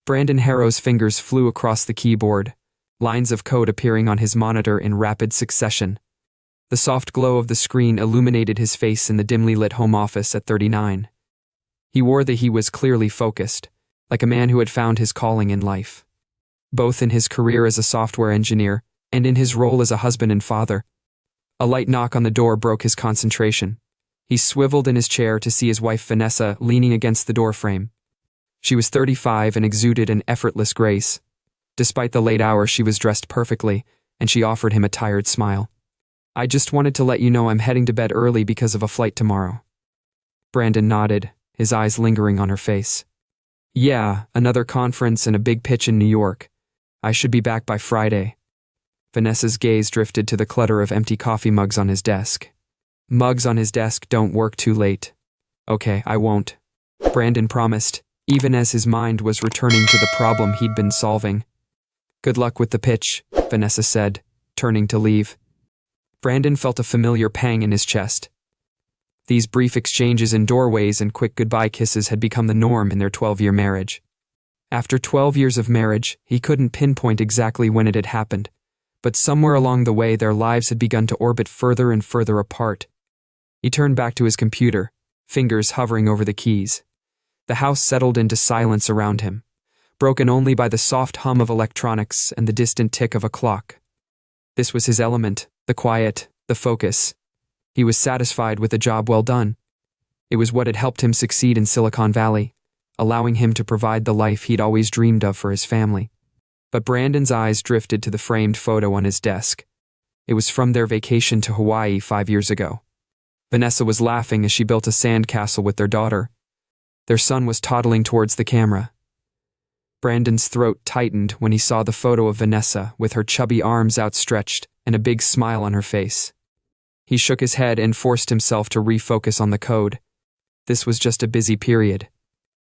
Brandon Harrow's fingers flew across the keyboard, lines of code appearing on his monitor in rapid succession. The soft glow of the screen illuminated his face in the dimly lit home office at 39. He was clearly focused, like a man who had found his calling in life. Both in his career as a software engineer and in his role as a husband and father. A light knock on the door broke his concentration. He swiveled in his chair to see his wife Vanessa leaning against the doorframe. She was 35 and exuded an effortless grace. Despite the late hour, she was dressed perfectly, and she offered him a tired smile. "I just wanted to let you know I'm heading to bed early because of a flight tomorrow." Brandon nodded, his eyes lingering on her face. "Yeah, another conference and a big pitch in New York. I should be back by Friday." Vanessa's gaze drifted to the clutter of empty coffee mugs on his desk. "Mugs on his desk don't work too late." "Okay, I won't," Brandon promised, even as his mind was returning to the problem he'd been solving. "Good luck with the pitch," Vanessa said, turning to leave. Brandon felt a familiar pang in his chest. These brief exchanges in doorways and quick goodbye kisses had become the norm in their 12-year marriage. After 12 years of marriage, he couldn't pinpoint exactly when it had happened, but somewhere along the way their lives had begun to orbit further and further apart. He turned back to his computer, fingers hovering over the keys. The house settled into silence around him, broken only by the soft hum of electronics and the distant tick of a clock. This was his element, the quiet, the focus. He was satisfied with a job well done. It was what had helped him succeed in Silicon Valley, allowing him to provide the life he'd always dreamed of for his family. But Brandon's eyes drifted to the framed photo on his desk. It was from their vacation to Hawaii 5 years ago. Vanessa was laughing as she built a sandcastle with their daughter. Their son was toddling towards the camera. Brandon's throat tightened when he saw the photo of Vanessa with her chubby arms outstretched and a big smile on her face. He shook his head and forced himself to refocus on the code. This was just a busy period.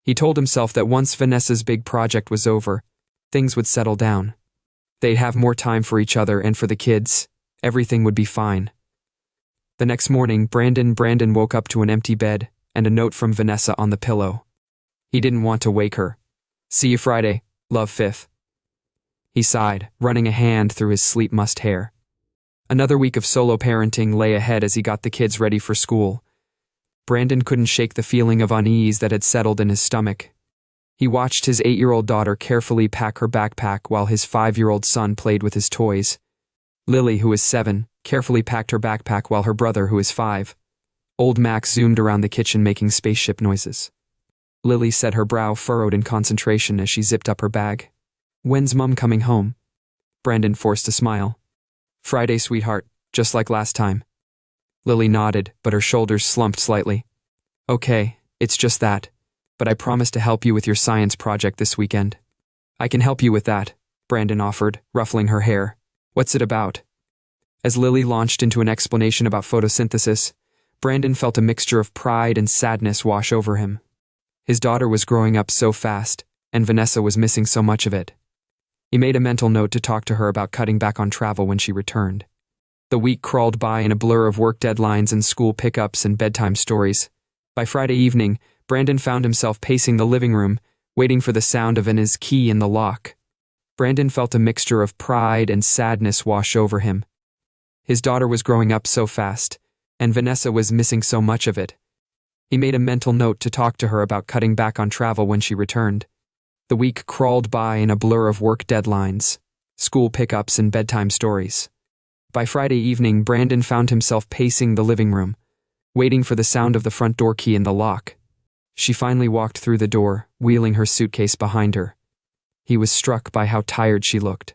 He told himself that once Vanessa's big project was over, things would settle down. They'd have more time for each other and for the kids. Everything would be fine. The next morning, Brandon woke up to an empty bed and a note from Vanessa on the pillow. He didn't want to wake her. "See you Friday. Love, Fifth." He sighed, running a hand through his sleep-mussed hair. Another week of solo parenting lay ahead as he got the kids ready for school. Brandon couldn't shake the feeling of unease that had settled in his stomach. He watched his 8-year-old daughter carefully pack her backpack while his 5-year-old son played with his toys. Lily, who was 7, carefully packed her backpack while her brother, who was 5. Old Max zoomed around the kitchen making spaceship noises. Lily said, her brow furrowed in concentration as she zipped up her bag. "When's Mum coming home?" Brandon forced a smile. "Friday, sweetheart, just like last time." Lily nodded, but her shoulders slumped slightly. "Okay, it's just that. But I promised to help you with your science project this weekend." "I can help you with that," Brandon offered, ruffling her hair. "What's it about?" As Lily launched into an explanation about photosynthesis, Brandon felt a mixture of pride and sadness wash over him. His daughter was growing up so fast, and Vanessa was missing so much of it. He made a mental note to talk to her about cutting back on travel when she returned. The week crawled by in a blur of work deadlines and school pickups and bedtime stories. By Friday evening, Brandon found himself pacing the living room, waiting for the sound of his key in the lock. Brandon felt a mixture of pride and sadness wash over him. His daughter was growing up so fast, and Vanessa was missing so much of it. He made a mental note to talk to her about cutting back on travel when she returned. The week crawled by in a blur of work deadlines, school pickups, and bedtime stories. By Friday evening, Brandon found himself pacing the living room, waiting for the sound of the front door key in the lock. She finally walked through the door, wheeling her suitcase behind her. He was struck by how tired she looked.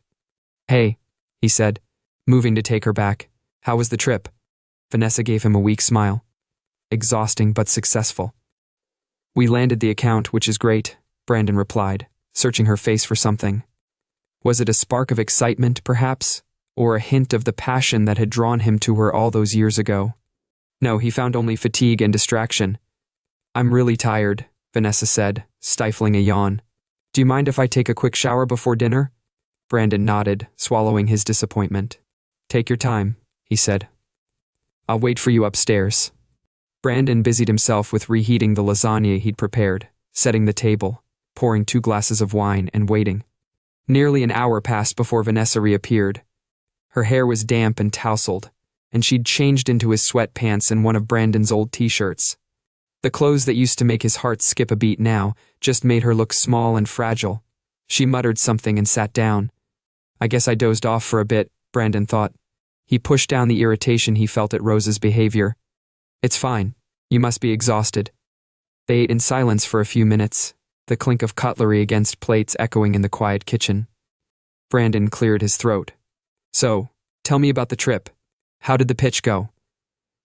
"Hey," he said, moving to take her back. "How was the trip?" Vanessa gave him a weak smile. "Exhausting but successful." "We landed the account, which is great," Brandon replied, searching her face for something. Was it a spark of excitement, perhaps, or a hint of the passion that had drawn him to her all those years ago? No, he found only fatigue and distraction. "I'm really tired," Vanessa said, stifling a yawn. "Do you mind if I take a quick shower before dinner?" Brandon nodded, swallowing his disappointment. "Take your time," he said. "I'll wait for you upstairs." Brandon busied himself with reheating the lasagna he'd prepared, setting the table, pouring 2 glasses of wine and waiting. Nearly an hour passed before Vanessa reappeared. Her hair was damp and tousled, and she'd changed into his sweatpants and one of Brandon's old t-shirts. The clothes that used to make his heart skip a beat now just made her look small and fragile. She muttered something and sat down. I guess I dozed off for a bit, Brandon thought. He pushed down the irritation he felt at Rose's behavior. It's fine. You must be exhausted. They ate in silence for a few minutes, the clink of cutlery against plates echoing in the quiet kitchen. Brandon cleared his throat. So, tell me about the trip. How did the pitch go?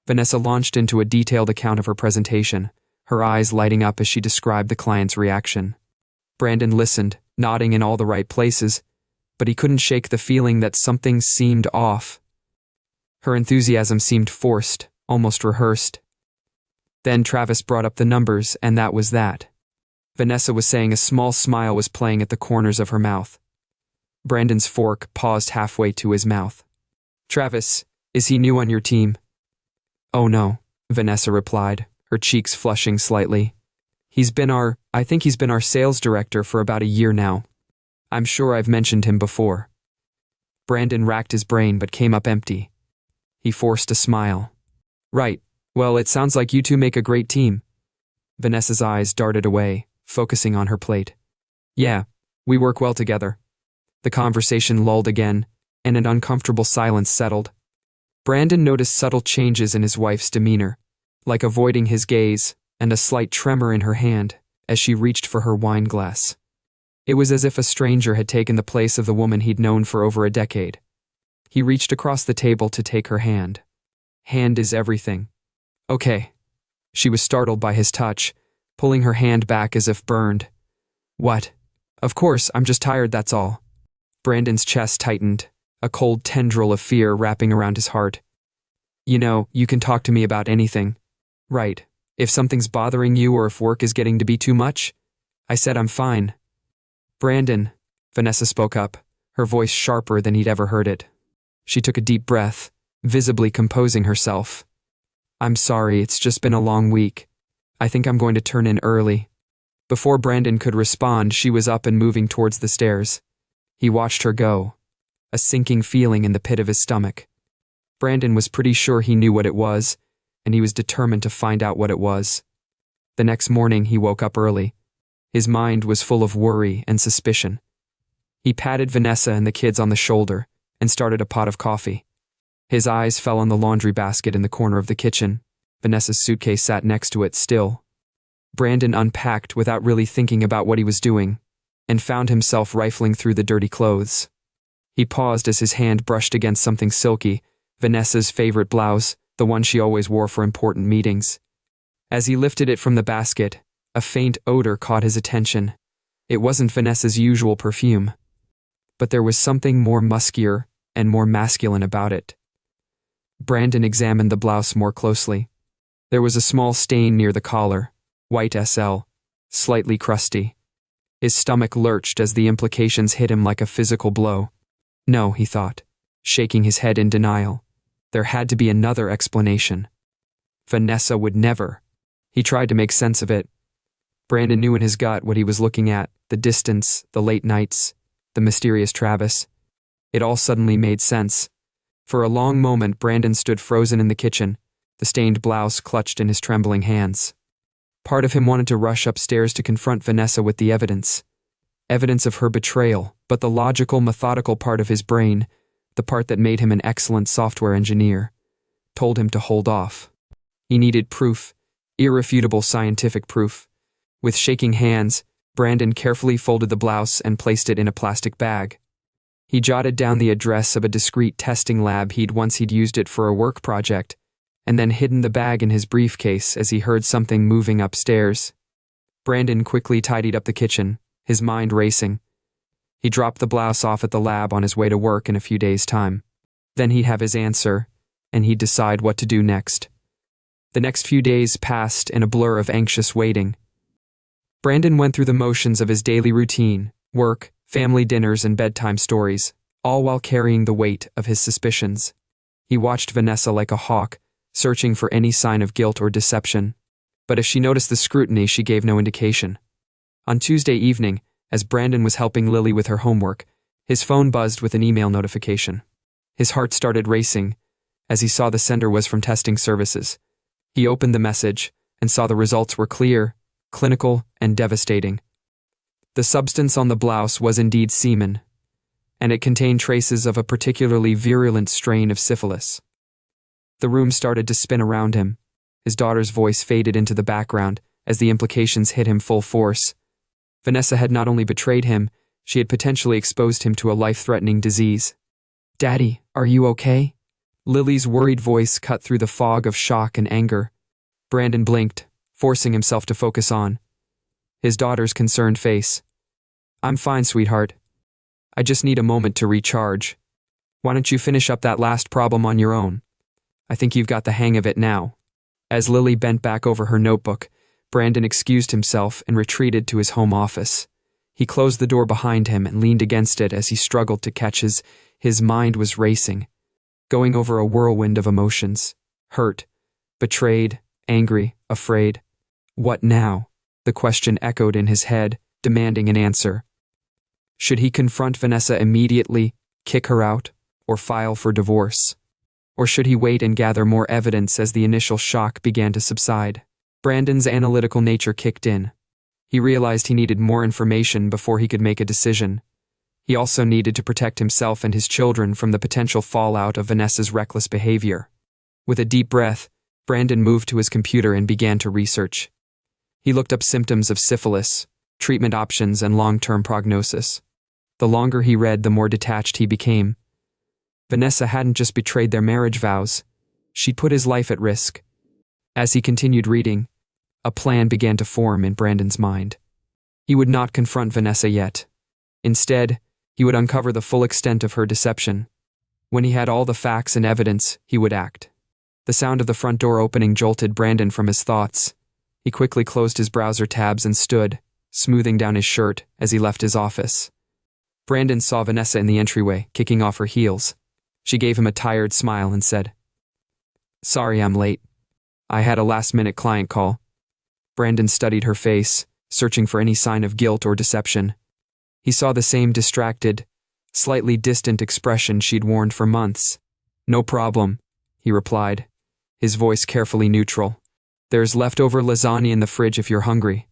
Vanessa launched into a detailed account of her presentation, her eyes lighting up as she described the client's reaction. Brandon listened, nodding in all the right places, but he couldn't shake the feeling that something seemed off. Her enthusiasm seemed forced, almost rehearsed. Then Travis brought up the numbers, and that was that. Vanessa was saying a small smile was playing at the corners of her mouth. Brandon's fork paused halfway to his mouth. Travis, is he new on your team? Oh no, Vanessa replied, her cheeks flushing slightly. I think he's been our sales director for about a year now. I'm sure I've mentioned him before. Brandon racked his brain but came up empty. He forced a smile. Right, well, it sounds like you two make a great team. Vanessa's eyes darted away, focusing on her plate. Yeah, we work well together. The conversation lulled again, and an uncomfortable silence settled. Brandon noticed subtle changes in his wife's demeanor, like avoiding his gaze and a slight tremor in her hand as she reached for her wine glass. It was as if a stranger had taken the place of the woman he'd known for over a decade. He reached across the table to take her hand. Hand is everything. Okay. She was startled by his touch, pulling her hand back as if burned. What? Of course, I'm just tired, that's all. Brandon's chest tightened, a cold tendril of fear wrapping around his heart. You know, you can talk to me about anything. Right. If something's bothering you or if work is getting to be too much. I said I'm fine. Brandon, Vanessa spoke up, her voice sharper than he'd ever heard it. She took a deep breath, visibly composing herself. I'm sorry, it's just been a long week. I think I'm going to turn in early. Before Brandon could respond, she was up and moving towards the stairs. He watched her go, a sinking feeling in the pit of his stomach. Brandon was pretty sure he knew what it was, and he was determined to find out what it was. The next morning, he woke up early. His mind was full of worry and suspicion. He patted Vanessa and the kids on the shoulder and started a pot of coffee. His eyes fell on the laundry basket in the corner of the kitchen. Vanessa's suitcase sat next to it still. Brandon unpacked without really thinking about what he was doing and found himself rifling through the dirty clothes. He paused as his hand brushed against something silky, Vanessa's favorite blouse, the one she always wore for important meetings. As he lifted it from the basket, a faint odor caught his attention. It wasn't Vanessa's usual perfume, but there was something more muskier and more masculine about it. Brandon examined the blouse more closely. There was a small stain near the collar, white SL, slightly crusty. His stomach lurched as the implications hit him like a physical blow. No, he thought, shaking his head in denial. There had to be another explanation. Vanessa would never. He tried to make sense of it. Brandon knew in his gut what he was looking at, the distance, the late nights, the mysterious Travis. It all suddenly made sense. For a long moment, Brandon stood frozen in the kitchen, the stained blouse clutched in his trembling hands. Part of him wanted to rush upstairs to confront Vanessa with the evidence. Evidence of her betrayal, but the logical, methodical part of his brain, the part that made him an excellent software engineer, told him to hold off. He needed proof, irrefutable scientific proof. With shaking hands, Brandon carefully folded the blouse and placed it in a plastic bag. He jotted down the address of a discreet testing lab he'd used it for a work project, and then hidden the bag in his briefcase as he heard something moving upstairs. Brandon quickly tidied up the kitchen, his mind racing. He dropped the blouse off at the lab on his way to work in a few days' time. Then he'd have his answer, and he'd decide what to do next. The next few days passed in a blur of anxious waiting. Brandon went through the motions of his daily routine, work, family dinners, and bedtime stories, all while carrying the weight of his suspicions. He watched Vanessa like a hawk, searching for any sign of guilt or deception. But if she noticed the scrutiny, she gave no indication. On Tuesday evening, as Brandon was helping Lily with her homework, his phone buzzed with an email notification. His heart started racing as he saw the sender was from testing services. He opened the message and saw the results were clear, clinical, and devastating. The substance on the blouse was indeed semen, and it contained traces of a particularly virulent strain of syphilis. The room started to spin around him. His daughter's voice faded into the background as the implications hit him full force. Vanessa had not only betrayed him, she had potentially exposed him to a life-threatening disease. "Daddy, are you okay?" Lily's worried voice cut through the fog of shock and anger. Brandon blinked, forcing himself to focus on his daughter's concerned face. "I'm fine, sweetheart. I just need a moment to recharge. Why don't you finish up that last problem on your own? I think you've got the hang of it now." As Lily bent back over her notebook, Brandon excused himself and retreated to his home office. He closed the door behind him and leaned against it as he struggled to catch his mind was racing, going over a whirlwind of emotions. Hurt, betrayed, angry, afraid. What now? The question echoed in his head, demanding an answer. Should he confront Vanessa immediately, kick her out, or file for divorce? Or should he wait and gather more evidence as the initial shock began to subside? Brandon's analytical nature kicked in. He realized he needed more information before he could make a decision. He also needed to protect himself and his children from the potential fallout of Vanessa's reckless behavior. With a deep breath, Brandon moved to his computer and began to research. He looked up symptoms of syphilis, treatment options, and long-term prognosis. The longer he read, the more detached he became. Vanessa hadn't just betrayed their marriage vows, she'd put his life at risk. As he continued reading, a plan began to form in Brandon's mind. He would not confront Vanessa yet. Instead, he would uncover the full extent of her deception. When he had all the facts and evidence, he would act. The sound of the front door opening jolted Brandon from his thoughts. He quickly closed his browser tabs and stood, smoothing down his shirt as he left his office. Brandon saw Vanessa in the entryway, kicking off her heels. She gave him a tired smile and said, "Sorry I'm late. I had a last-minute client call." Brandon studied her face, searching for any sign of guilt or deception. He saw the same distracted, slightly distant expression she'd worn for months. "No problem," he replied, his voice carefully neutral. "There's leftover lasagna in the fridge if you're hungry."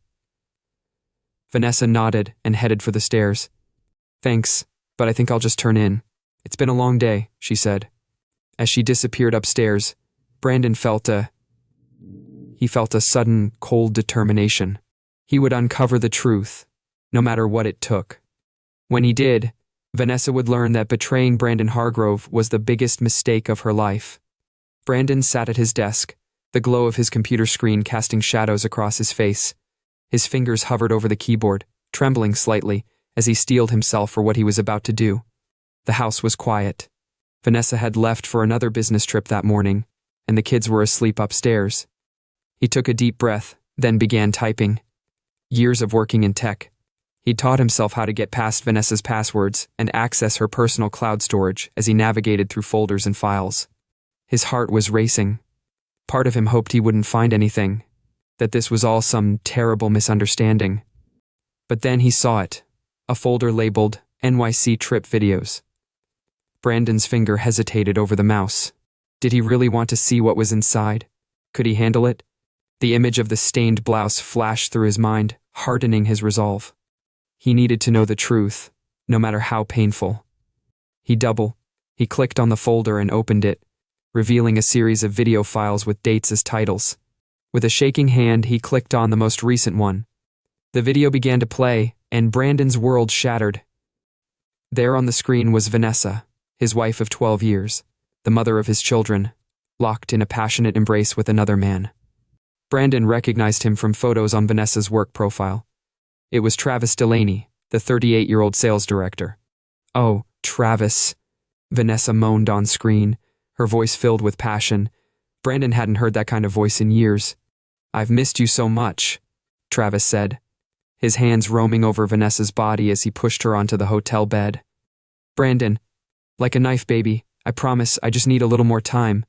Vanessa nodded and headed for the stairs. "Thanks, but I think I'll just turn in. It's been a long day," she said. As she disappeared upstairs, Brandon felt a sudden, cold determination. He would uncover the truth, no matter what it took. When he did, Vanessa would learn that betraying Brandon Hargrove was the biggest mistake of her life. Brandon sat at his desk, the glow of his computer screen casting shadows across his face. His fingers hovered over the keyboard, trembling slightly as he steeled himself for what he was about to do. The house was quiet. Vanessa had left for another business trip that morning, and the kids were asleep upstairs. He took a deep breath, then began typing. Years of working in tech. He'd taught himself how to get past Vanessa's passwords and access her personal cloud storage as he navigated through folders and files. His heart was racing. Part of him hoped he wouldn't find anything, that this was all some terrible misunderstanding. But then he saw it, a folder labeled NYC Trip Videos. Brandon's finger hesitated over the mouse. Did he really want to see what was inside? Could he handle it? The image of the stained blouse flashed through his mind, hardening his resolve. He needed to know the truth, no matter how painful. He clicked on the folder and opened it, revealing a series of video files with dates as titles. With a shaking hand, he clicked on the most recent one. The video began to play, and Brandon's world shattered. There on the screen was Vanessa, his wife of 12 years, the mother of his children, locked in a passionate embrace with another man. Brandon recognized him from photos on Vanessa's work profile. It was Travis Delaney, the 38-year-old sales director. "Oh, Travis," Vanessa moaned on screen, her voice filled with passion. Brandon hadn't heard that kind of voice in years. "I've missed you so much," Travis said, his hands roaming over Vanessa's body as he pushed her onto the hotel bed. "Brandon, like a knife, baby, I promise I just need a little more time."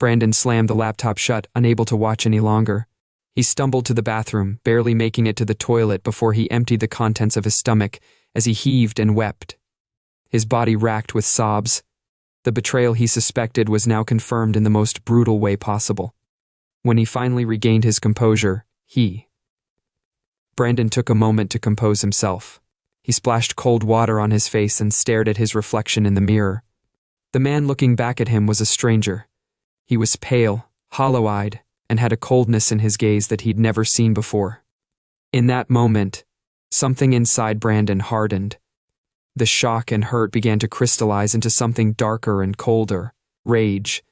Brandon slammed the laptop shut, unable to watch any longer. He stumbled to the bathroom, barely making it to the toilet before he emptied the contents of his stomach as he heaved and wept. His body racked with sobs. The betrayal he suspected was now confirmed in the most brutal way possible. When he finally regained his composure, Brandon took a moment to compose himself. He splashed cold water on his face and stared at his reflection in the mirror. The man looking back at him was a stranger. He was pale, hollow-eyed, and had a coldness in his gaze that he'd never seen before. In that moment, something inside Brandon hardened. The shock and hurt began to crystallize into something darker and colder, rage.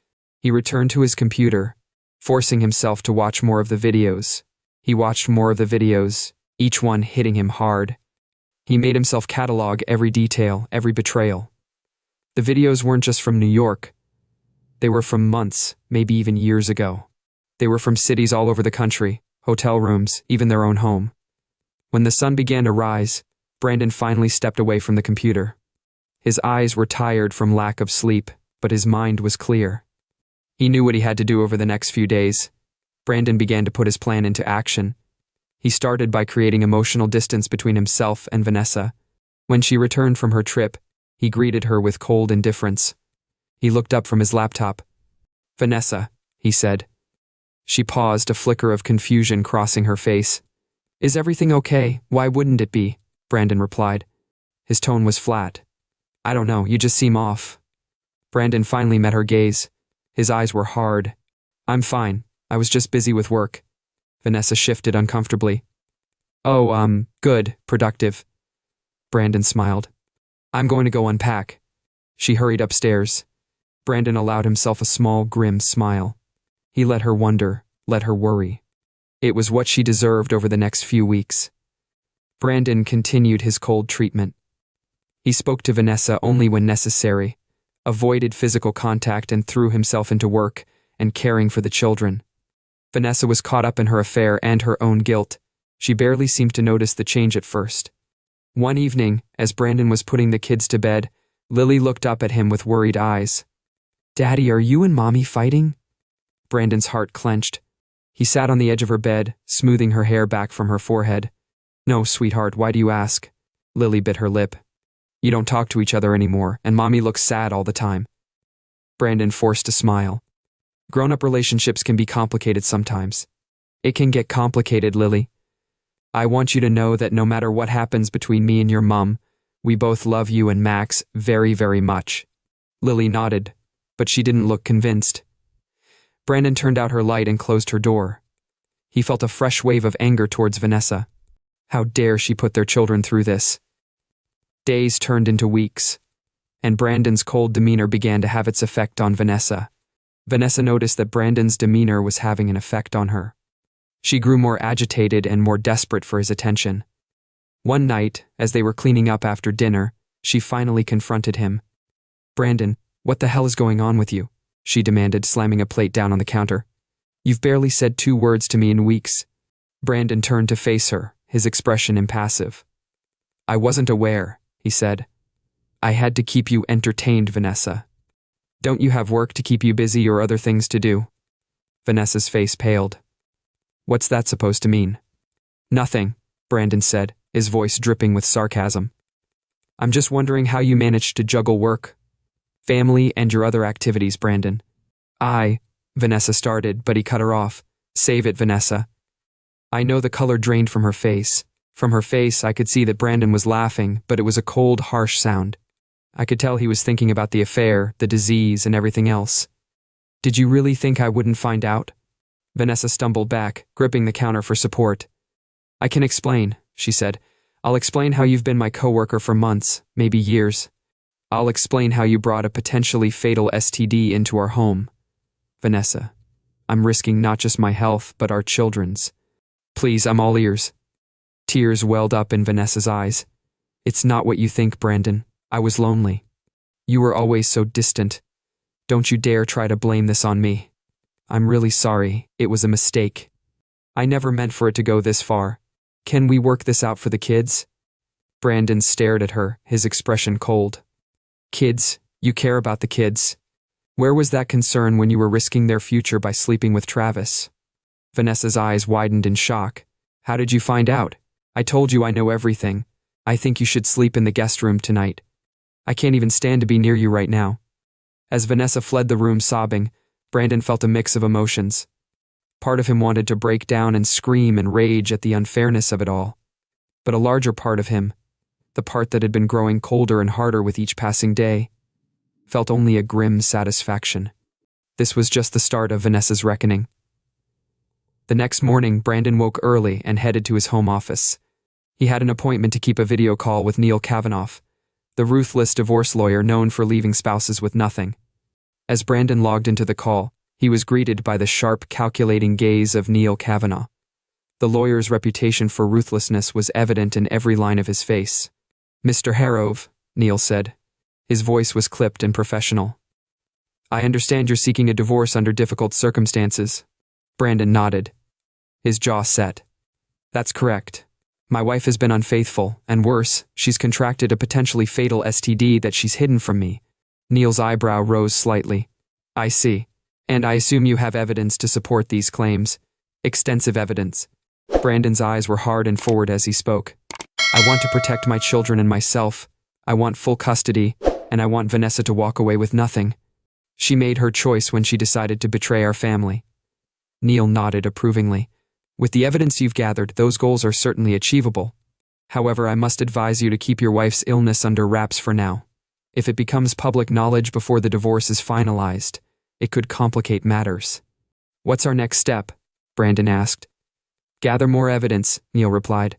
He returned to his computer, forcing himself to watch more of the videos. He watched more of the videos, each one hitting him hard. He made himself catalog every detail, every betrayal. The videos weren't just from New York. They were from months, maybe even years ago. They were from cities all over the country, hotel rooms, even their own home. When the sun began to rise, Brandon finally stepped away from the computer. His eyes were tired from lack of sleep, but his mind was clear. He knew what he had to do over the next few days. Brandon began to put his plan into action. He started by creating emotional distance between himself and Vanessa. When she returned from her trip, he greeted her with cold indifference. He looked up from his laptop. "Vanessa," he said. She paused, a flicker of confusion crossing her face. "Is everything okay? Why wouldn't it be?" Brandon replied. His tone was flat. "I don't know, you just seem off." Brandon finally met her gaze. His eyes were hard. "I'm fine. I was just busy with work." Vanessa shifted uncomfortably. "Oh, good, productive." Brandon smiled. "I'm going to go unpack." She hurried upstairs. Brandon allowed himself a small, grim smile. He let her wonder, let her worry. It was what she deserved over the next few weeks. Brandon continued his cold treatment. He spoke to Vanessa only when necessary, avoided physical contact and threw himself into work and caring for the children. Vanessa was caught up in her affair and her own guilt. She barely seemed to notice the change at first. One evening, as Brandon was putting the kids to bed, Lily looked up at him with worried eyes. "Daddy, are you and Mommy fighting?" Brandon's heart clenched. He sat on the edge of her bed, smoothing her hair back from her forehead. "No, sweetheart, why do you ask?" Lily bit her lip. "You don't talk to each other anymore, and Mommy looks sad all the time." Brandon forced a smile. "Grown-up relationships can be complicated sometimes." "It can get complicated, Lily. I want you to know that no matter what happens between me and your mom, we both love you and Max very, very much." Lily nodded, but she didn't look convinced. Brandon turned out her light and closed her door. He felt a fresh wave of anger towards Vanessa. How dare she put their children through this? Days turned into weeks, and Brandon's cold demeanor began to have its effect on Vanessa. Vanessa noticed that Brandon's demeanor was having an effect on her. She grew more agitated and more desperate for his attention. One night, as they were cleaning up after dinner, she finally confronted him. "Brandon, what the hell is going on with you?" she demanded, slamming a plate down on the counter. "You've barely said 2 words to me in weeks." Brandon turned to face her, his expression impassive. "I wasn't aware," he said. "I had to keep you entertained, Vanessa. Don't you have work to keep you busy or other things to do?" Vanessa's face paled. "What's that supposed to mean?" "Nothing," Brandon said, his voice dripping with sarcasm. "I'm just wondering how you managed to juggle work, family, and your other activities, Brandon." Vanessa started, but he cut her off. "Save it, Vanessa." I know the color drained from her face. From her face, I could see that Brandon was laughing, but it was a cold, harsh sound. I could tell he was thinking about the affair, the disease, and everything else. "Did you really think I wouldn't find out?" Vanessa stumbled back, gripping the counter for support. "I can explain," she said. "I'll explain how you've been my coworker for months, maybe years. I'll explain how you brought a potentially fatal STD into our home. Vanessa, I'm risking not just my health, but our children's. Please, I'm all ears." Tears welled up in Vanessa's eyes. "It's not what you think, Brandon. I was lonely. You were always so distant. Don't you dare try to blame this on me. I'm really sorry. It was a mistake. I never meant for it to go this far. Can we work this out for the kids?" Brandon stared at her, his expression cold. "Kids? You care about the kids? Where was that concern when you were risking their future by sleeping with Travis?" Vanessa's eyes widened in shock. How did you find out? I told you I know everything. I think you should sleep in the guest room tonight. I can't even stand to be near you right now. As Vanessa fled the room sobbing, Brandon felt a mix of emotions. Part of him wanted to break down and scream and rage at the unfairness of it all. But a larger part of him, the part that had been growing colder and harder with each passing day, felt only a grim satisfaction. This was just the start of Vanessa's reckoning. The next morning, Brandon woke early and headed to his home office. He had an appointment to keep a video call with Neil Kavanaugh, the ruthless divorce lawyer known for leaving spouses with nothing. As Brandon logged into the call, he was greeted by the sharp, calculating gaze of Neil Kavanaugh. The lawyer's reputation for ruthlessness was evident in every line of his face. "Mr. Harrove," Neil said. His voice was clipped and professional. "I understand you're seeking a divorce under difficult circumstances." Brandon nodded. His jaw set. "That's correct. My wife has been unfaithful, and worse, she's contracted a potentially fatal STD that she's hidden from me." Neil's eyebrow rose slightly. "I see. And I assume you have evidence to support these claims." "Extensive evidence." Brandon's eyes were hard and forward as he spoke. "I want to protect my children and myself. I want full custody, and I want Vanessa to walk away with nothing. She made her choice when she decided to betray our family." Neil nodded approvingly. "With the evidence you've gathered, those goals are certainly achievable. However, I must advise you to keep your wife's illness under wraps for now. If it becomes public knowledge before the divorce is finalized, it could complicate matters." "What's our next step?" Brandon asked. "Gather more evidence," Neil replied.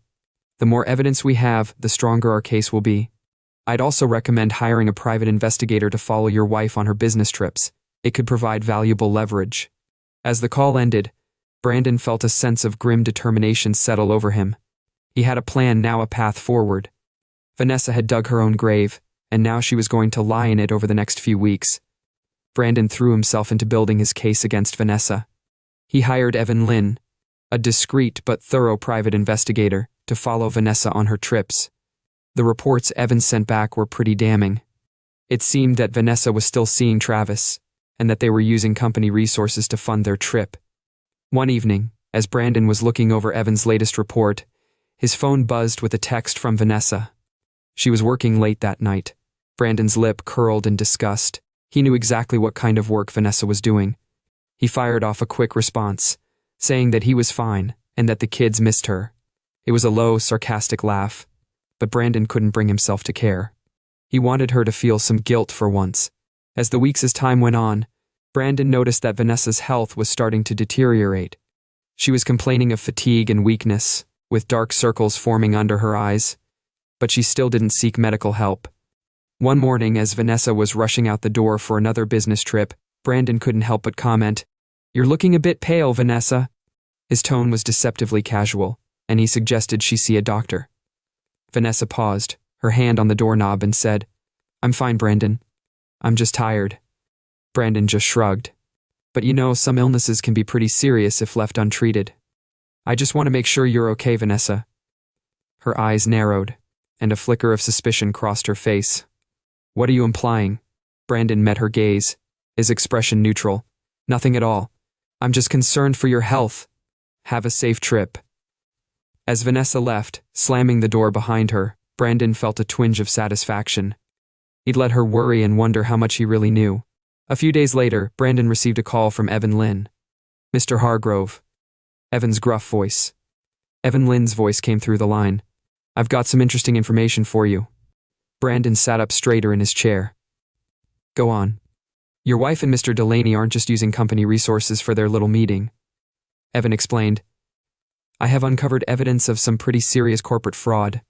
"The more evidence we have, the stronger our case will be. I'd also recommend hiring a private investigator to follow your wife on her business trips. It could provide valuable leverage." As the call ended, Brandon felt a sense of grim determination settle over him. He had a plan, now a path forward. Vanessa had dug her own grave, and now she was going to lie in it over the next few weeks. Brandon threw himself into building his case against Vanessa. He hired Evan Lynn, a discreet but thorough private investigator, to follow Vanessa on her trips. The reports Evan sent back were pretty damning. It seemed that Vanessa was still seeing Travis, and that they were using company resources to fund their trip. One evening, as Brandon was looking over Evan's latest report, his phone buzzed with a text from Vanessa. She was working late that night. Brandon's lip curled in disgust. He knew exactly what kind of work Vanessa was doing. He fired off a quick response, saying that he was fine and that the kids missed her. It was a low, sarcastic laugh, but Brandon couldn't bring himself to care. He wanted her to feel some guilt for once. As the weeks as time went on, Brandon noticed that Vanessa's health was starting to deteriorate. She was complaining of fatigue and weakness, with dark circles forming under her eyes, but she still didn't seek medical help. One morning, as Vanessa was rushing out the door for another business trip, Brandon couldn't help but comment, "You're looking a bit pale, Vanessa." His tone was deceptively casual, and he suggested she see a doctor. Vanessa paused, her hand on the doorknob, and said, "I'm fine, Brandon. I'm just tired." Brandon just shrugged. "But you know, some illnesses can be pretty serious if left untreated. I just want to make sure you're okay, Vanessa." Her eyes narrowed, and a flicker of suspicion crossed her face. "What are you implying?" Brandon met her gaze, his expression neutral. "Nothing at all. I'm just concerned for your health. Have a safe trip." As Vanessa left, slamming the door behind her, Brandon felt a twinge of satisfaction. He'd let her worry and wonder how much he really knew. A few days later, Brandon received a call from Evan Lynn. "Mr. Hargrove." Evan's gruff voice. Evan Lynn's voice came through the line. "I've got some interesting information for you." Brandon sat up straighter in his chair. "Go on." "Your wife and Mr. Delaney aren't just using company resources for their little meeting," Evan explained. "I have uncovered evidence of some pretty serious corporate fraud.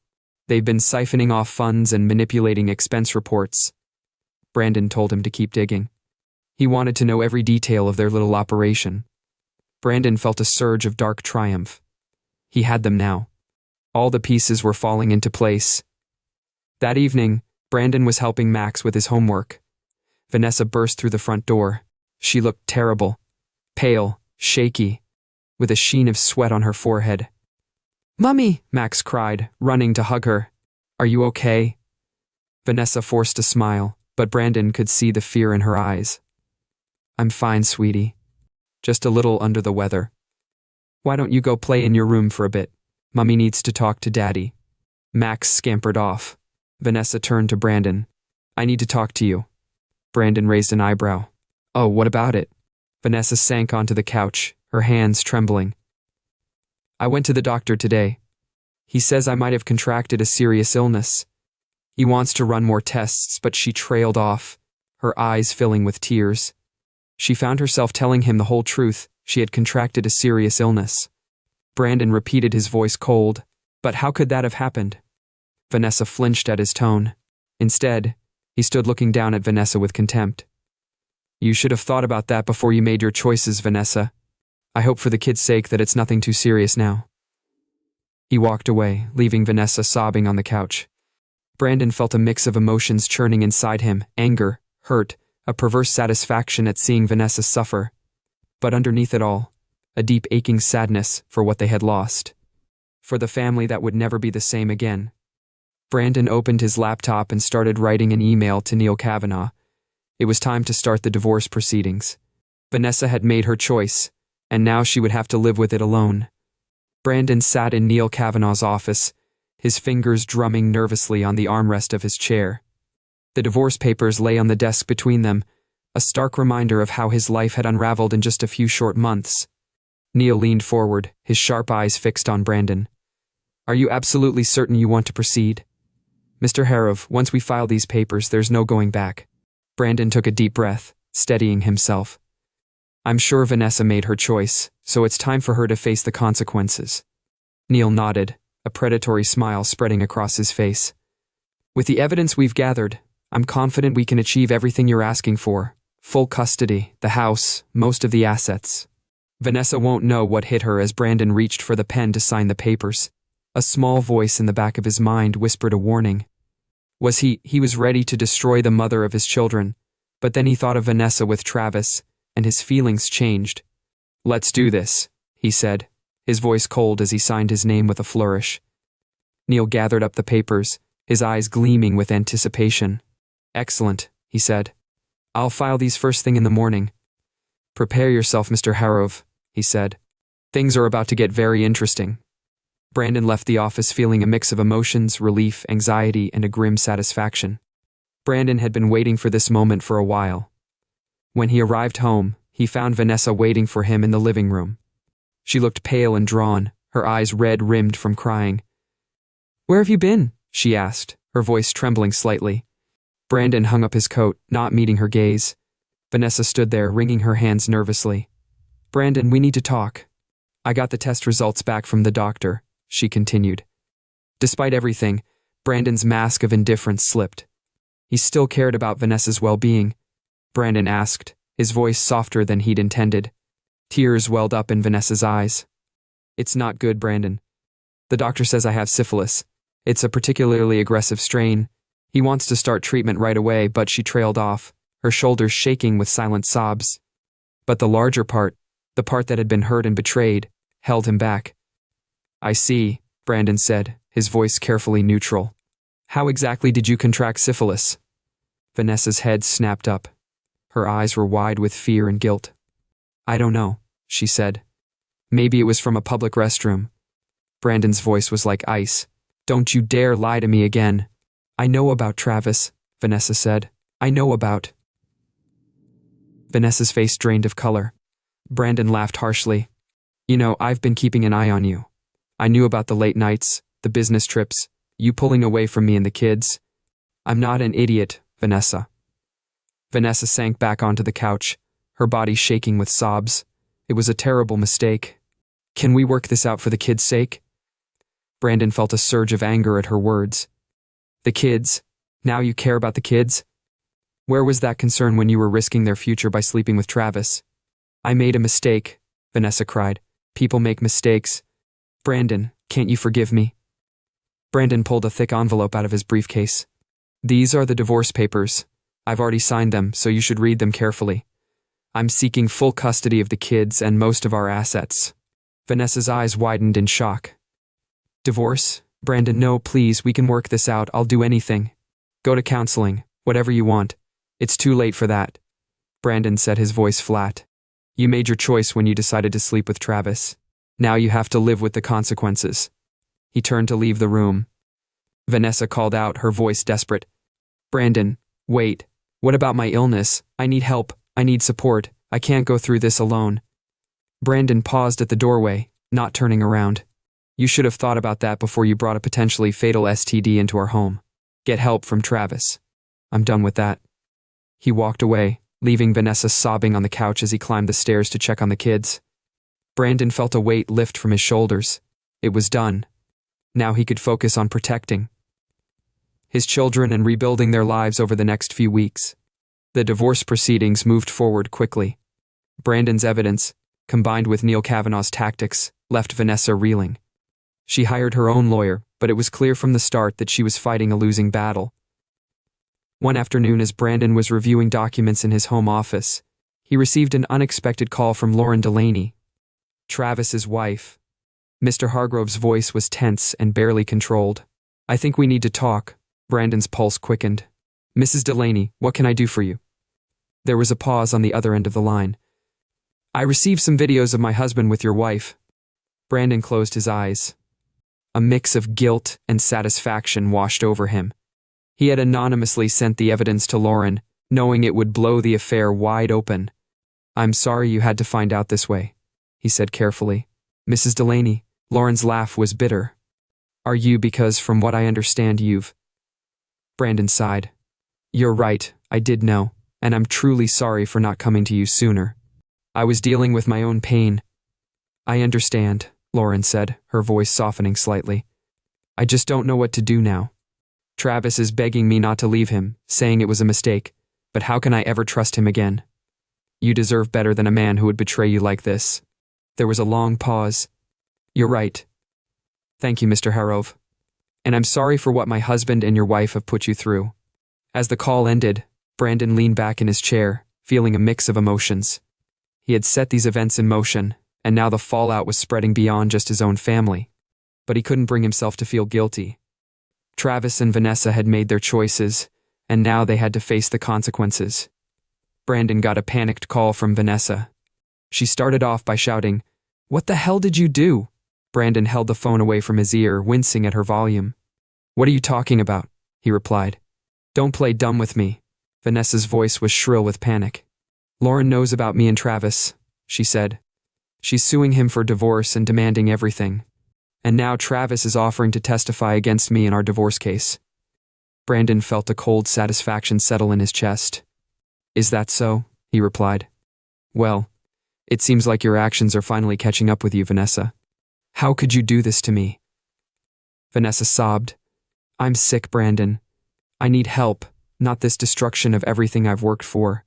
They've been siphoning off funds and manipulating expense reports." Brandon told him to keep digging. He wanted to know every detail of their little operation. Brandon felt a surge of dark triumph. He had them now. All the pieces were falling into place. That evening, Brandon was helping Max with his homework. Vanessa burst through the front door. She looked terrible, pale, shaky, with a sheen of sweat on her forehead. "Mummy!" Max cried, running to hug her. "Are you okay?" Vanessa forced a smile, but Brandon could see the fear in her eyes. "I'm fine, sweetie. Just a little under the weather." Why don't you go play in your room for a bit? Mommy needs to talk to Daddy. Max scampered off. Vanessa turned to Brandon. I need to talk to you. Brandon raised an eyebrow. Oh, what about it? Vanessa sank onto the couch, her hands trembling. I went to the doctor today. He says I might have contracted a serious illness. He wants to run more tests, but she trailed off, her eyes filling with tears. She found herself telling him the whole truth. She had contracted a serious illness. Brandon repeated, his voice cold. But how could that have happened? Vanessa flinched at his tone. Instead, he stood looking down at Vanessa with contempt. You should have thought about that before you made your choices, Vanessa. I hope for the kid's sake that it's nothing too serious now. He walked away, leaving Vanessa sobbing on the couch. Brandon felt a mix of emotions churning inside him, anger, hurt, a perverse satisfaction at seeing Vanessa suffer. But underneath it all, a deep aching sadness for what they had lost. For the family that would never be the same again. Brandon opened his laptop and started writing an email to Neil Kavanaugh. It was time to start the divorce proceedings. Vanessa had made her choice, and now she would have to live with it alone. Brandon sat in Neil Kavanaugh's office, his fingers drumming nervously on the armrest of his chair. The divorce papers lay on the desk between them, a stark reminder of how his life had unraveled in just a few short months. Neil leaned forward, his sharp eyes fixed on Brandon. Are you absolutely certain you want to proceed? Mr. Harov, once we file these papers, there's no going back. Brandon took a deep breath, steadying himself. I'm sure Vanessa made her choice, so it's time for her to face the consequences. Neil nodded, a predatory smile spreading across his face. With the evidence we've gathered, I'm confident we can achieve everything you're asking for. Full custody, the house, most of the assets. Vanessa won't know what hit her as Brandon reached for the pen to sign the papers. A small voice in the back of his mind whispered a warning. He was ready to destroy the mother of his children, but then he thought of Vanessa with Travis, and his feelings changed. Let's do this, he said, his voice cold as he signed his name with a flourish. Neil gathered up the papers, his eyes gleaming with anticipation. Excellent, he said. I'll file these first thing in the morning. Prepare yourself, Mr. Harov, he said. Things are about to get very interesting. Brandon left the office feeling a mix of emotions, relief, anxiety, and a grim satisfaction. Brandon had been waiting for this moment for a while. When he arrived home, he found Vanessa waiting for him in the living room. She looked pale and drawn, her eyes red-rimmed from crying. Where have you been? She asked, her voice trembling slightly. Brandon hung up his coat, not meeting her gaze. Vanessa stood there, wringing her hands nervously. Brandon, we need to talk. I got the test results back from the doctor, she continued. Despite everything, Brandon's mask of indifference slipped. He still cared about Vanessa's well-being. Brandon asked, his voice softer than he'd intended. Tears welled up in Vanessa's eyes. It's not good, Brandon. The doctor says I have syphilis. It's a particularly aggressive strain. He wants to start treatment right away, but she trailed off, her shoulders shaking with silent sobs. But the larger part, the part that had been hurt and betrayed, held him back. I see, Brandon said, his voice carefully neutral. How exactly did you contract syphilis? Vanessa's head snapped up. Her eyes were wide with fear and guilt. I don't know, she said. Maybe it was from a public restroom. Brandon's voice was like ice. Don't you dare lie to me again. I know about Travis, Vanessa said. I know about. Vanessa's face drained of color. Brandon laughed harshly. You know, I've been keeping an eye on you. I knew about the late nights, the business trips, you pulling away from me and the kids. I'm not an idiot, Vanessa. Vanessa sank back onto the couch, her body shaking with sobs. It was a terrible mistake. Can we work this out for the kids' sake? Brandon felt a surge of anger at her words. The kids? Now you care about the kids? Where was that concern when you were risking their future by sleeping with Travis? I made a mistake, Vanessa cried. People make mistakes. Brandon, can't you forgive me? Brandon pulled a thick envelope out of his briefcase. These are the divorce papers. I've already signed them, so you should read them carefully. I'm seeking full custody of the kids and most of our assets. Vanessa's eyes widened in shock. Divorce? Brandon, no, please, we can work this out. I'll do anything. Go to counseling, whatever you want. It's too late for that. Brandon said, his voice flat. You made your choice when you decided to sleep with Travis. Now you have to live with the consequences." He turned to leave the room. Vanessa called out, her voice desperate. "Brandon, wait. What about my illness? I need help. I need support. I can't go through this alone." Brandon paused at the doorway, not turning around. "You should have thought about that before you brought a potentially fatal STD into our home. Get help from Travis. I'm done with that." He walked away, leaving Vanessa sobbing on the couch as he climbed the stairs to check on the kids. Brandon felt a weight lift from his shoulders. It was done. Now he could focus on protecting his children and rebuilding their lives over the next few weeks. The divorce proceedings moved forward quickly. Brandon's evidence, combined with Neil Kavanaugh's tactics, left Vanessa reeling. She hired her own lawyer, but it was clear from the start that she was fighting a losing battle. One afternoon, as Brandon was reviewing documents in his home office, he received an unexpected call from Lauren Delaney, Travis's wife. Mr. Hargrove's voice was tense and barely controlled. "I think we need to talk." Brandon's pulse quickened. "Mrs. Delaney, what can I do for you?" There was a pause on the other end of the line. "I received some videos of my husband with your wife." Brandon closed his eyes. A mix of guilt and satisfaction washed over him. He had anonymously sent the evidence to Lauren, knowing it would blow the affair wide open. "I'm sorry you had to find out this way," he said carefully. "Mrs. Delaney," Lauren's laugh was bitter. "Are you because from what I understand you've—" Brandon sighed. "You're right, I did know, and I'm truly sorry for not coming to you sooner. I was dealing with my own pain." "I understand," Lauren said, her voice softening slightly. "I just don't know what to do now. Travis is begging me not to leave him, saying it was a mistake, but how can I ever trust him again? You deserve better than a man who would betray you like this." There was a long pause. "You're right. Thank you, Mr. Hargrove. And I'm sorry for what my husband and your wife have put you through." As the call ended, Brandon leaned back in his chair, feeling a mix of emotions. He had set these events in motion, and now the fallout was spreading beyond just his own family. But he couldn't bring himself to feel guilty. Travis and Vanessa had made their choices, and now they had to face the consequences. Brandon got a panicked call from Vanessa. She started off by shouting, "What the hell did you do?" Brandon held the phone away from his ear, wincing at her volume. "What are you talking about?" he replied. "Don't play dumb with me." Vanessa's voice was shrill with panic. "Lauren knows about me and Travis," she said. "She's suing him for divorce and demanding everything. And now Travis is offering to testify against me in our divorce case." Brandon felt a cold satisfaction settle in his chest. "Is that so?" he replied. "Well, it seems like your actions are finally catching up with you, Vanessa. How could you do this to me?" Vanessa sobbed. "I'm sick, Brandon. I need help, not this destruction of everything I've worked for."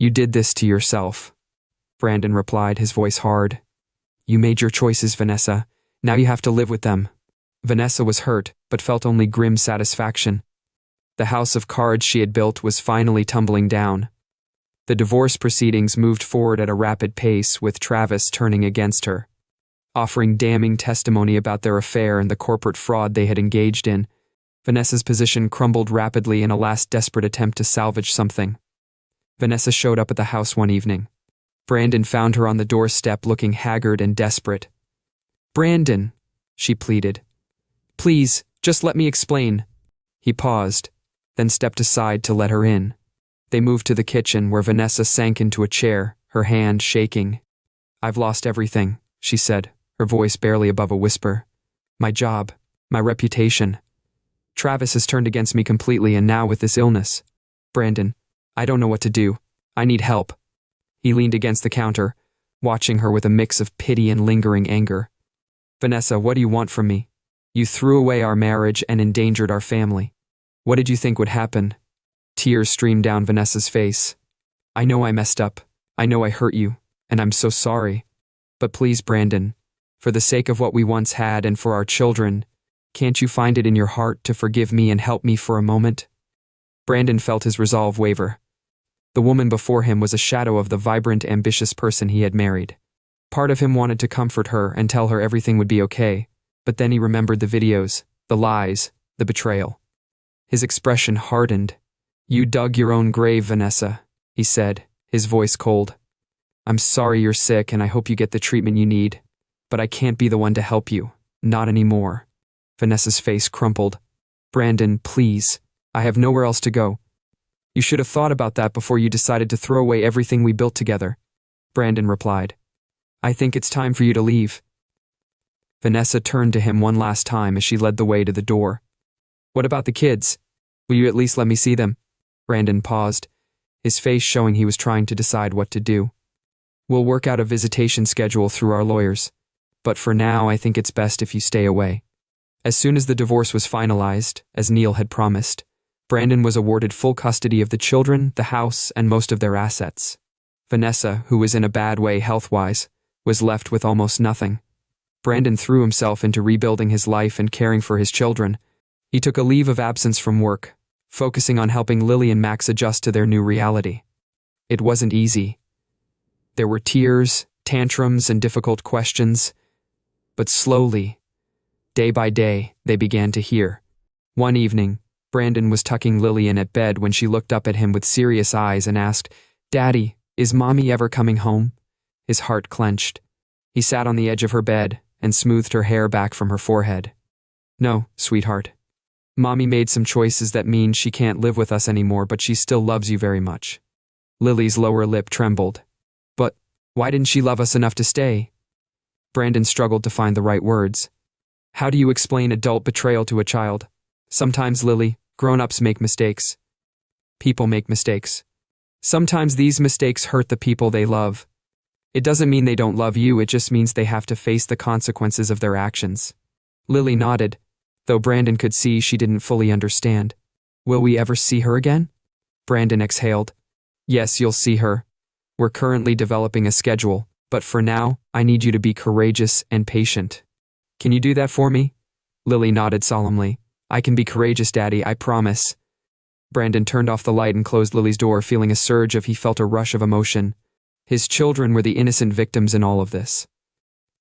"You did this to yourself," Brandon replied, his voice hard. "You made your choices, Vanessa. Now you have to live with them." Vanessa was hurt, but felt only grim satisfaction. The house of cards she had built was finally tumbling down. The divorce proceedings moved forward at a rapid pace, with Travis turning against her, offering damning testimony about their affair and the corporate fraud they had engaged in. Vanessa's position crumbled rapidly in a last desperate attempt to salvage something. Vanessa showed up at the house one evening. Brandon found her on the doorstep looking haggard and desperate. "Brandon," she pleaded. "Please, just let me explain." He paused, then stepped aside to let her in. They moved to the kitchen, where Vanessa sank into a chair, her hand shaking. "I've lost everything," she said, her voice barely above a whisper. "My job, my reputation. Travis has turned against me completely, and now with this illness. Brandon, I don't know what to do. I need help." He leaned against the counter, watching her with a mix of pity and lingering anger. "Vanessa, what do you want from me? You threw away our marriage and endangered our family. What did you think would happen?" Tears streamed down Vanessa's face. "I know I messed up. I know I hurt you, and I'm so sorry. But please, Brandon, for the sake of what we once had and for our children, can't you find it in your heart to forgive me and help me for a moment?" Brandon felt his resolve waver. The woman before him was a shadow of the vibrant, ambitious person he had married. Part of him wanted to comfort her and tell her everything would be okay, but then he remembered the videos, the lies, the betrayal. His expression hardened. "You dug your own grave, Vanessa," he said, his voice cold. "I'm sorry you're sick, and I hope you get the treatment you need. But I can't be the one to help you. Not anymore. Vanessa's face crumpled. Brandon, please. I have nowhere else to go. You should have thought about that before you decided to throw away everything we built together. Brandon replied. I think it's time for you to leave. Vanessa turned to him one last time as she led the way to the door. What about the kids? Will you at least let me see them? Brandon paused, his face showing he was trying to decide what to do. We'll work out a visitation schedule through our lawyers. But for now, I think it's best if you stay away. As soon as the divorce was finalized, as Neil had promised, Brandon was awarded full custody of the children, the house, and most of their assets. Vanessa, who was in a bad way health-wise, was left with almost nothing. Brandon threw himself into rebuilding his life and caring for his children. He took a leave of absence from work, focusing on helping Lily and Max adjust to their new reality. It wasn't easy. There were tears, tantrums, and difficult questions. But slowly, day by day, they began to hear. One evening, Brandon was tucking Lily in at bed when she looked up at him with serious eyes and asked, Daddy, is Mommy ever coming home? His heart clenched. He sat on the edge of her bed and smoothed her hair back from her forehead. No, sweetheart. Mommy made some choices that mean she can't live with us anymore, but she still loves you very much. Lily's lower lip trembled. But why didn't she love us enough to stay? Brandon struggled to find the right words. How do you explain adult betrayal to a child? Sometimes, Lily, grown-ups make mistakes. People make mistakes. Sometimes these mistakes hurt the people they love. It doesn't mean they don't love you, it just means they have to face the consequences of their actions. Lily nodded, though Brandon could see she didn't fully understand. Will we ever see her again? Brandon exhaled. Yes, you'll see her. We're currently developing a schedule, but for now, I need you to be courageous and patient. Can you do that for me? Lily nodded solemnly. I can be courageous, Daddy, I promise. Brandon turned off the light and closed Lily's door, feeling a surge of he felt a rush of emotion. His children were the innocent victims in all of this.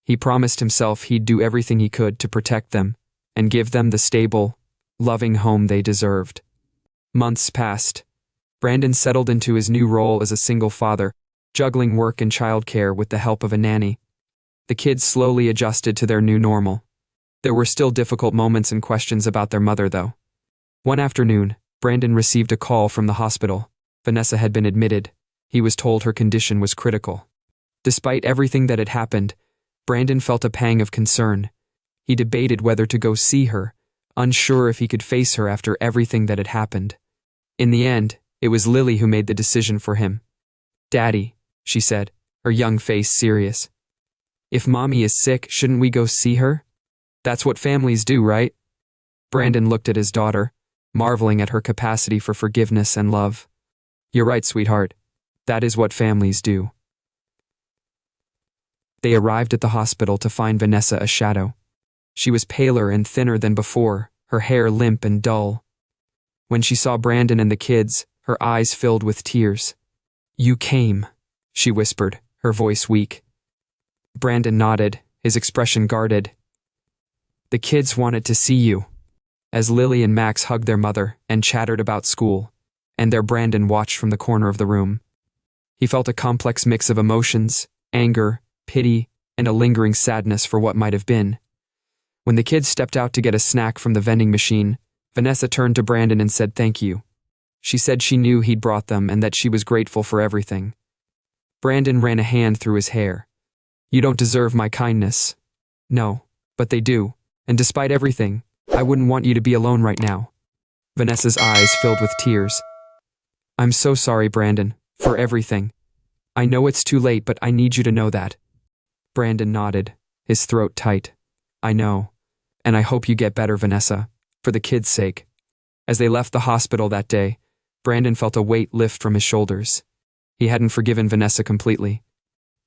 He promised himself he'd do everything he could to protect them and give them the stable, loving home they deserved. Months passed. Brandon settled into his new role as a single father, juggling work and childcare with the help of a nanny. The kids slowly adjusted to their new normal. There were still difficult moments and questions about their mother, though. One afternoon, Brandon received a call from the hospital. Vanessa had been admitted. He was told her condition was critical. Despite everything that had happened, Brandon felt a pang of concern. He debated whether to go see her, unsure if he could face her after everything that had happened. In the end, it was Lily who made the decision for him. Daddy, she said, her young face serious. If Mommy is sick, shouldn't we go see her? That's what families do, right? Brandon looked at his daughter, marveling at her capacity for forgiveness and love. You're right, sweetheart. That is what families do. They arrived at the hospital to find Vanessa a shadow. She was paler and thinner than before, her hair limp and dull. When she saw Brandon and the kids, her eyes filled with tears. You came, she whispered, her voice weak. Brandon nodded, his expression guarded. The kids wanted to see you. As Lily and Max hugged their mother and chattered about school, and their Brandon watched from the corner of the room. He felt a complex mix of emotions, anger, pity, and a lingering sadness for what might have been. When the kids stepped out to get a snack from the vending machine, Vanessa turned to Brandon and said thank you. She said she knew he'd brought them and that she was grateful for everything. Brandon ran a hand through his hair. You don't deserve my kindness. No, but they do, and despite everything, I wouldn't want you to be alone right now. Vanessa's eyes filled with tears. I'm so sorry, Brandon, for everything. I know it's too late, but I need you to know that. Brandon nodded, his throat tight. I know, and I hope you get better, Vanessa, for the kids' sake. As they left the hospital that day, Brandon felt a weight lift from his shoulders. He hadn't forgiven Vanessa completely,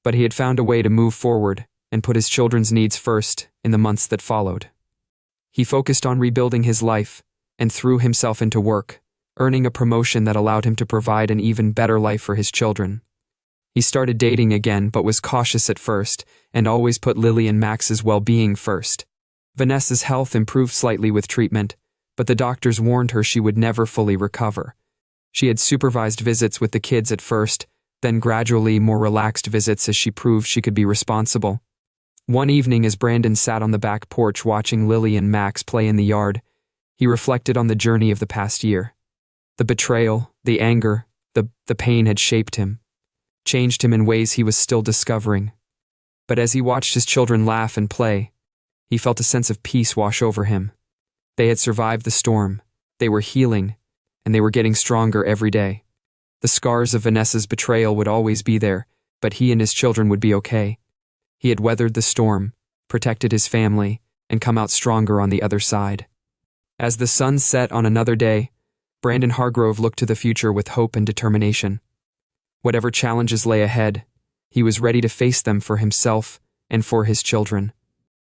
but he had found a way to move forward and put his children's needs first in the months that followed. He focused on rebuilding his life and threw himself into work, earning a promotion that allowed him to provide an even better life for his children. He started dating again, but was cautious at first and always put Lily and Max's well-being first. Vanessa's health improved slightly with treatment, but the doctors warned her she would never fully recover. She had supervised visits with the kids at first, then gradually more relaxed visits as she proved she could be responsible. One evening, as Brandon sat on the back porch watching Lily and Max play in the yard, he reflected on the journey of the past year. The betrayal, the anger, the pain had shaped him, changed him in ways he was still discovering. But as he watched his children laugh and play, he felt a sense of peace wash over him. They had survived the storm, they were healing, and they were getting stronger every day. The scars of Vanessa's betrayal would always be there, but he and his children would be okay. He had weathered the storm, protected his family, and come out stronger on the other side. As the sun set on another day, Brandon Hargrove looked to the future with hope and determination. Whatever challenges lay ahead, he was ready to face them for himself and for his children.